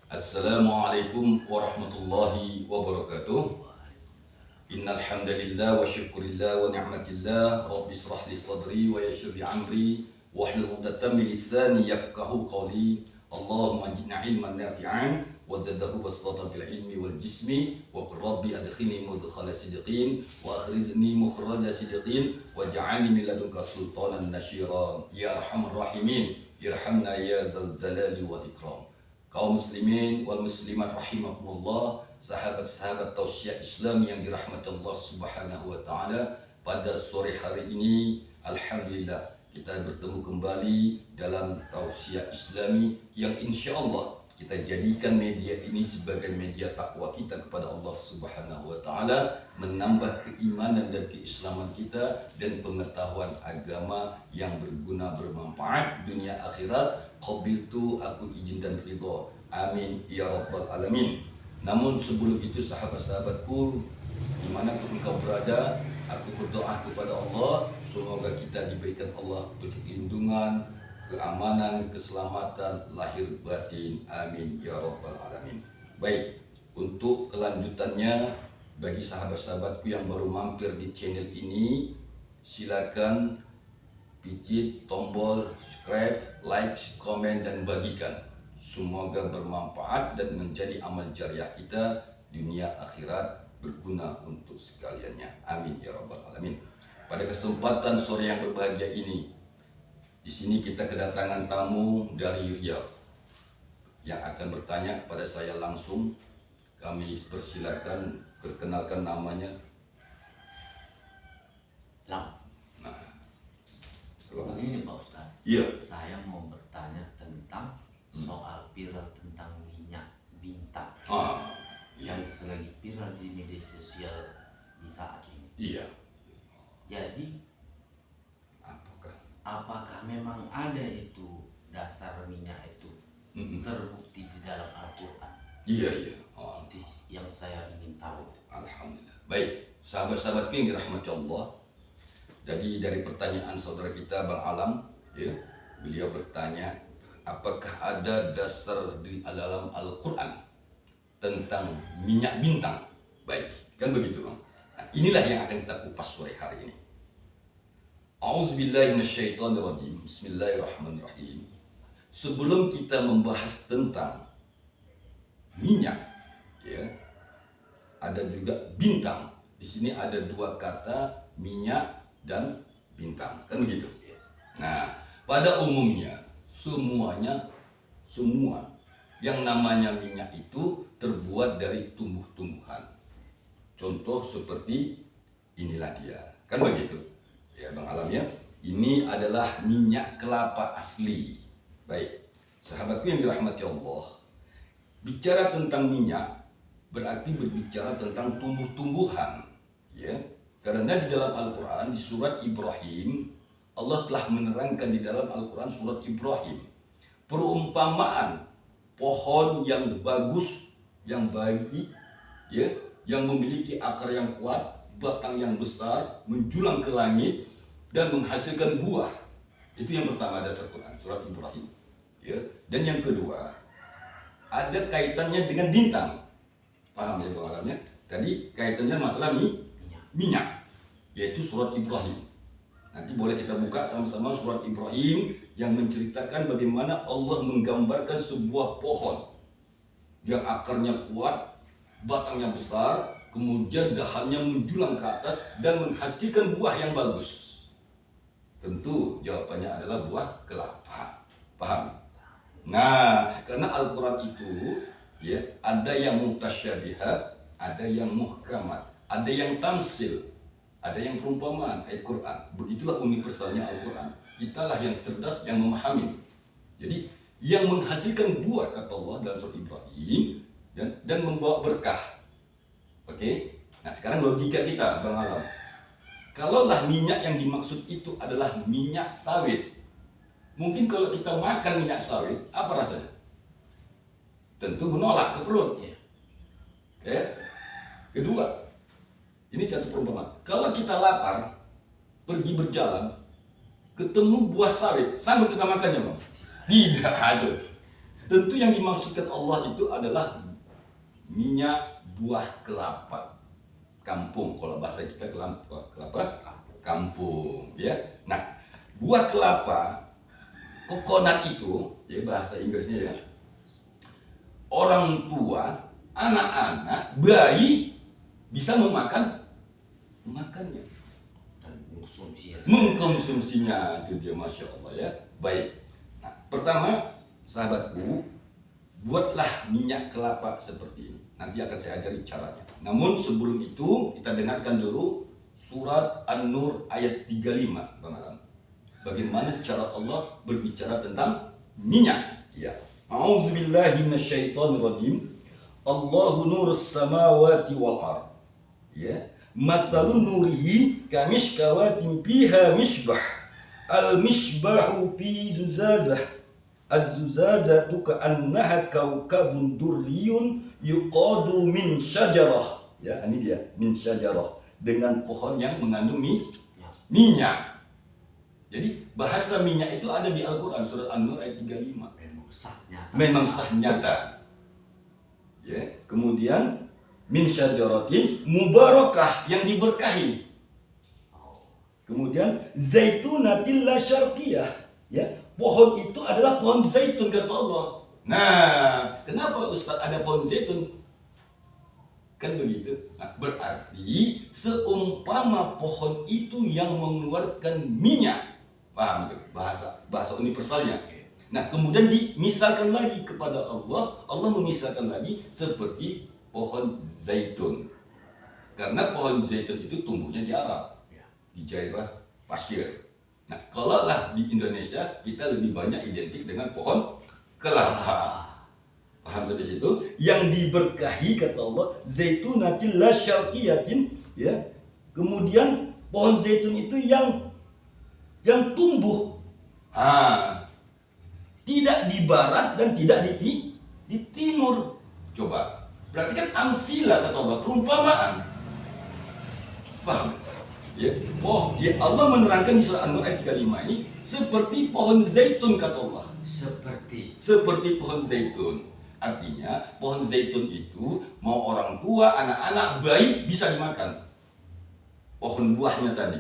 Assalamualaikum warahmatullahi wabarakatuh. Innal hamdalillah wa syukurillah wa ni'matillah. Rabbi shrah li sadri wa yassir li amri wahlul 'uqdatam min lisani yafqahu qawli. Allahumma aj'alna ilman nafi'an wa zaddahu basatan fil ilmi wal jismi wa qur rabbi adkhilni mudkhala sidqin wa akhrizni mukhraja sidqin waj'alni min ladunka sultanan nasyiran ya arhamar rahimin irhamna ya zal jalali wal ikram. Kaum muslimin wal muslimat rahimakumullah, sahabat-sahabat tausiah Islam yang dirahmati Allah Subhanahu wa taala, pada sore hari ini alhamdulillah kita bertemu kembali dalam tausiah Islami yang insyaallah kita jadikan media ini sebagai media takwa kita kepada Allah Subhanahu wa taala, menambah keimanan dan keislaman kita dan pengetahuan agama yang berguna bermanfaat dunia akhirat. Qabiltu, aku izin dan ridha. Amin ya rabbal alamin. Namun sebelum itu sahabat-sahabatku, dimanapun engkau berada, aku berdoa kepada Allah semoga kita diberikan Allah perlindungan, keamanan, keselamatan lahir batin. Amin ya rabbal alamin. Baik, untuk kelanjutannya bagi sahabat-sahabatku yang baru mampir di channel ini, silakan pijit tombol subscribe, like, komen, dan bagikan. Semoga bermanfaat dan menjadi amal jariah kita dunia akhirat, berguna untuk sekaliannya. Amin ya rabbal alamin. Pada kesempatan sore yang berbahagia ini, di sini kita kedatangan tamu dari Riau yang akan bertanya kepada saya langsung. Kami persilakan perkenalkan namanya. Begini Pak Ustadz, Iya. saya mau bertanya tentang soal viral tentang minyak bintang yang selagi viral di media sosial di saat ini. Iya. Jadi apakah memang ada itu dasar minyak itu terbukti di dalam Al-Quran? Iya. Itu yang saya ingin tahu. Alhamdulillah. Baik, sahabat-sahabatku yang dirahmati Allah. Jadi dari pertanyaan saudara kita Bang Alam, ya, beliau bertanya, apakah ada dasar di dalam Al-Quran tentang minyak bintang? Baik, kan begitu Bang. Nah, inilah yang akan kita kupas sore hari ini. A'udzubillahi minasyaitonirrajim. Bismillahirrahmanirrahim. Sebelum kita membahas tentang minyak, ya, ada juga bintang. Di sini ada dua kata, minyak dan bintang, kan begitu. Nah, pada umumnya semua yang namanya minyak itu terbuat dari tumbuh-tumbuhan. Contoh seperti inilah dia, kan begitu. Ya Bang Alam ya, ini adalah minyak kelapa asli. Baik, sahabatku yang dirahmati Allah, bicara tentang minyak berarti berbicara tentang tumbuh-tumbuhan, ya. Karena di dalam Al-Quran, di surat Ibrahim, Allah telah menerangkan di dalam Al-Quran surat Ibrahim perumpamaan pohon yang bagus, yang baik, ya, yang memiliki akar yang kuat, batang yang besar, menjulang ke langit dan menghasilkan buah. Itu yang pertama dasar Quran, surat Ibrahim. Ya. Dan yang kedua, ada kaitannya dengan bintang. Paham ya Bang Alamnya? Tadi kaitannya masalah minyak, yaitu surat Ibrahim. Nanti boleh kita buka sama-sama surat Ibrahim yang menceritakan bagaimana Allah menggambarkan sebuah pohon yang akarnya kuat, batangnya besar, kemudian dahannya menjulang ke atas dan menghasilkan buah yang bagus. Tentu jawabannya adalah buah kelapa. Paham? Nah, karena Al-Quran itu, ya, ada yang mutasyabihat, ada yang muhkamat, ada yang tamsil, ada yang perumpamaan ayat Quran. Begitulah universalnya Al-Quran. Kitalah yang cerdas, yang memahami. Jadi yang menghasilkan buah kata Allah dalam surat Ibrahim dan membawa berkah. Oke. Nah sekarang logika kita Bang Alam, kalaulah minyak yang dimaksud itu adalah minyak sawit, mungkin kalau kita makan minyak sawit apa rasanya? Tentu menolak ke perut. Ya. Kedua, ini satu perumpamaan. Kalau kita lapar, pergi berjalan, ketemu buah sawit, sanggup kita makannya Bang? Tidak, aja. tentu yang dimaksudkan Allah itu adalah minyak buah kelapa kampung. Kalau bahasa kita kelapa kampung, ya. Nah, buah kelapa coconut itu, ya bahasa Inggrisnya ya, orang tua, anak-anak, bayi bisa memakannya Dan mengkonsumsinya, itu dia, Masya Allah ya. Baik. Nah, pertama sahabatku, buatlah minyak kelapa seperti ini. Nanti akan saya ajari caranya. Namun sebelum itu kita dengarkan dulu surat An-Nur ayat 35, Bang Alam. Bagaimana cara Allah berbicara tentang minyak? Ya. A'udzubillahi minasyaitonirrajim. Allahu nurus samawati wal ard. Ya. Masalun nurihi kamishkawatin fiha misbah. Al-misbahu fi zuzazah. Az-zuzazatu ka'annaha kaukabun durriyun yuqadu min syajarah. Ya, ini dia, min syajarah, dengan pohon yang mengandung minyak. Jadi bahasa minyak itu ada di Al-Quran, surat An-Nur ayat 35. Memang sah nyata. Ya, kemudian min syajaratin mubarakah, yang diberkahi. Kemudian zaitunatil la syarqiyah, ya, pohon itu adalah pohon zaitun kata Allah. Nah, kenapa Ustaz ada pohon zaitun? Kan begitu. Nah, berarti seumpama pohon itu yang mengeluarkan minyak. Paham tuh bahasa universalnya. Nah, kemudian dimisalkan lagi kepada Allah. Allah memisalkan lagi seperti pohon zaitun. Karena pohon zaitun itu tumbuhnya di Arab, di daerah pasir. Nah, kalau lah di Indonesia kita lebih banyak identik dengan pohon kelapa. Paham sampai situ? Yang diberkahi kata Allah, zaitunatil la syarqiyatin, ya. Kemudian pohon zaitun itu yang tumbuh tidak di barat dan tidak di timur. Coba, berarti kan amsila kata Allah, perumpamaan. Paham? Ya. Oh, ya, Allah menerangkan di surah An-Nur ayat 35 ini seperti pohon zaitun kata Allah. Seperti pohon zaitun. Artinya pohon zaitun itu mau orang tua, anak-anak, bayi bisa dimakan. Pohon buahnya tadi.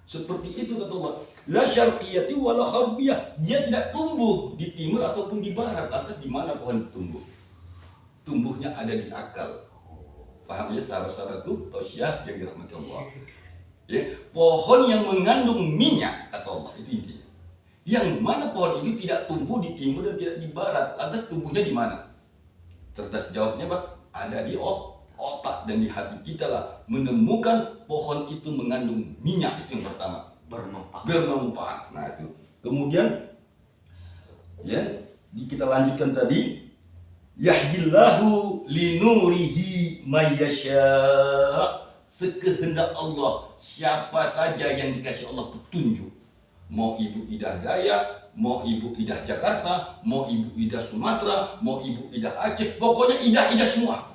Seperti itu kata Allah. La syarqiyati wala gharbiyah. Dia tidak tumbuh di timur ataupun di barat. Lantas di mana pohon tumbuh? Tumbuhnya ada di akal. Paham ya sahabat-sahabatku, tausiah yang dirahmati Allah. Ya, pohon yang mengandung minyak kata Allah, itu intinya. Yang mana pohon itu tidak tumbuh di timur dan tidak di barat. Lantas tumbuhnya di mana? Cerdas jawabnya, Pak, ada di otak dan di hati kita lah, menemukan pohon itu mengandung minyak. Itu yang pertama, bermanfaat. Nah, itu kemudian ya kita lanjutkan tadi, yahdillahu linurihi mayyasha. Sekehendak Allah, siapa saja yang dikasih Allah petunjuk, mau Ibu Ida Dayak, mau Ibu Ida Jakarta, mau Ibu Ida Sumatera, mau Ibu Ida Aceh, pokoknya Ida semua.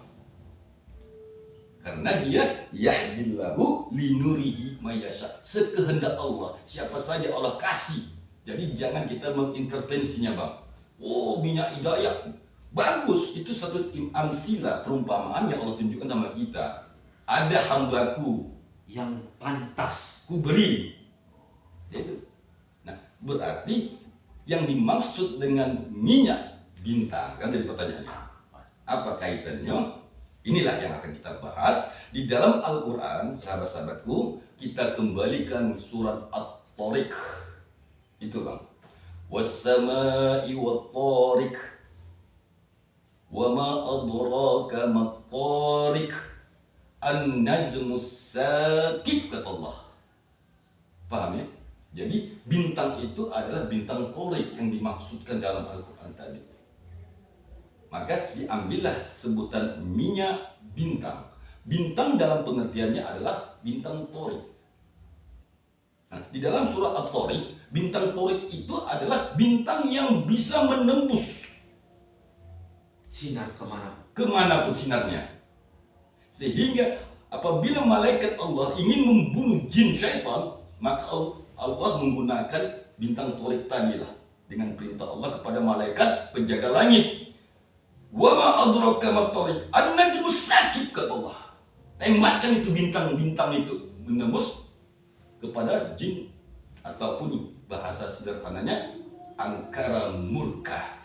Karena dia yahdillahu linurihi mayyasha, sekehendak Allah, siapa saja Allah kasih. Jadi jangan kita mengintervensinya, Bang. Oh, minyak hidayah bagus, itu satu amsila, perumpamaan yang Allah tunjukkan sama kita. Ada hambaku yang pantas ku beri. Itu. Nah, berarti yang dimaksud dengan minyak bintang, kan jadi pertanyaannya, apa kaitannya? Inilah yang akan kita bahas di dalam Al-Quran, sahabat-sahabatku. Kita kembalikan surat At-Tariq. Itu, Bang. Was-sama'i wat-tariq. Wa ma adraka mat-tariq. An-najmus saqib kata Allah. Paham ya? Jadi bintang itu adalah bintang Tariq yang dimaksudkan dalam Al-Quran tadi. Maka diambillah sebutan minyak bintang. Bintang dalam pengertiannya adalah bintang Tariq. Nah, di dalam surah At-Tariq, bintang Tariq itu adalah bintang yang bisa menembus sinar kemanapun sinarnya. Sehingga apabila malaikat Allah ingin membunuh jin syaitan, maka Allah menggunakan bintang Tariq tadi lah, dengan perintah Allah kepada malaikat penjaga langit. Wa ma adraka ma tariq. An-najmu sakib, kata Allah. Tembakkan itu bintang-bintang itu menembus kepada jin, ataupun bahasa sederhananya angkara murka,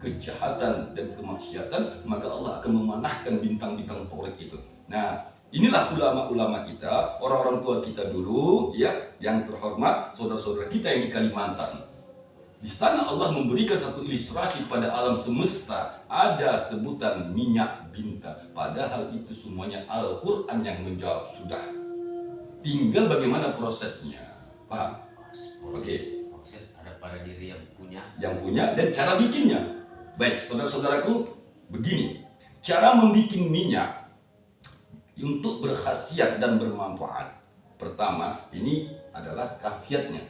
kejahatan dan kemaksiatan, maka Allah akan memanahkan bintang-bintang torik itu. Nah, inilah ulama-ulama kita, orang-orang tua kita dulu, ya, yang terhormat, saudara-saudara kita yang di Kalimantan. Di sana Allah memberikan satu ilustrasi pada alam semesta, ada sebutan minyak bintang. Padahal itu semuanya Al-Quran yang menjawab sudah. Tinggal bagaimana prosesnya, paham? Oke. Proses ada pada diri yang punya Dan cara bikinnya. Baik, saudara-saudaraku, begini. Cara membuat minyak untuk berkhasiat dan bermanfaat. Pertama, ini adalah kafiatnya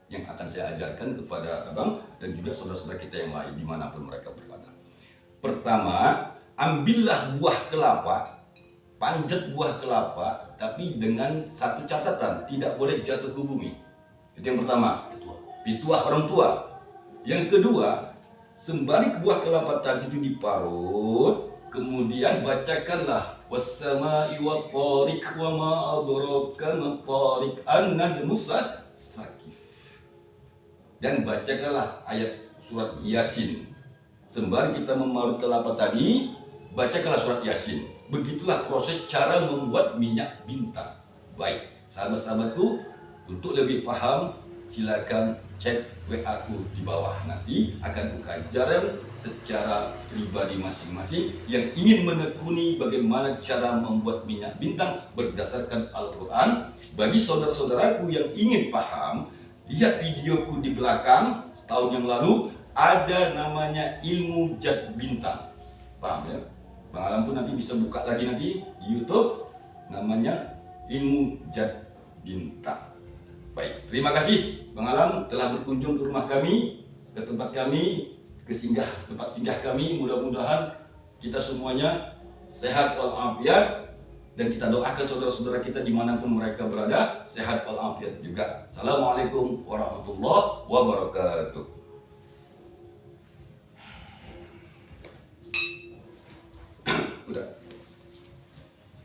yang akan saya ajarkan kepada abang dan juga saudara-saudara kita yang lain dimanapun mereka berada. Pertama, ambillah buah kelapa, panjat buah kelapa, tapi dengan satu catatan, tidak boleh jatuh ke bumi. Itu yang pertama, pituah orang tua. Yang kedua, sembari buah kelapa tadi itu diparut, kemudian bacakanlah wassama'i wat tariq wa ma adraka ma tariq an-najmu sakif. Dan bacakanlah ayat surat Yasin. Sembari kita memarut kelapa tadi, bacakanlah surat Yasin. Begitulah proses cara membuat minyak bintang. Baik, sahabat-sahabatku, untuk lebih paham silakan cek WA aku di bawah. Nanti akan ajaran secara pribadi masing-masing yang ingin menekuni bagaimana cara membuat minyak bintang berdasarkan Al-Quran. Bagi saudara-saudaraku yang ingin paham, lihat videoku di belakang setahun yang lalu, ada namanya ilmu jad bintang. Paham ya? Bang Alam pun nanti bisa buka lagi nanti di YouTube, namanya ilmu jad bintang. Baik, terima kasih Bang Alam telah berkunjung ke rumah kami, ke tempat kami, tempat singgah kami. Mudah-mudahan kita semuanya sehat walafiat. Dan kita doakan saudara-saudara kita dimanapun mereka berada, sehat walafiat juga. Assalamualaikum warahmatullahi wabarakatuh.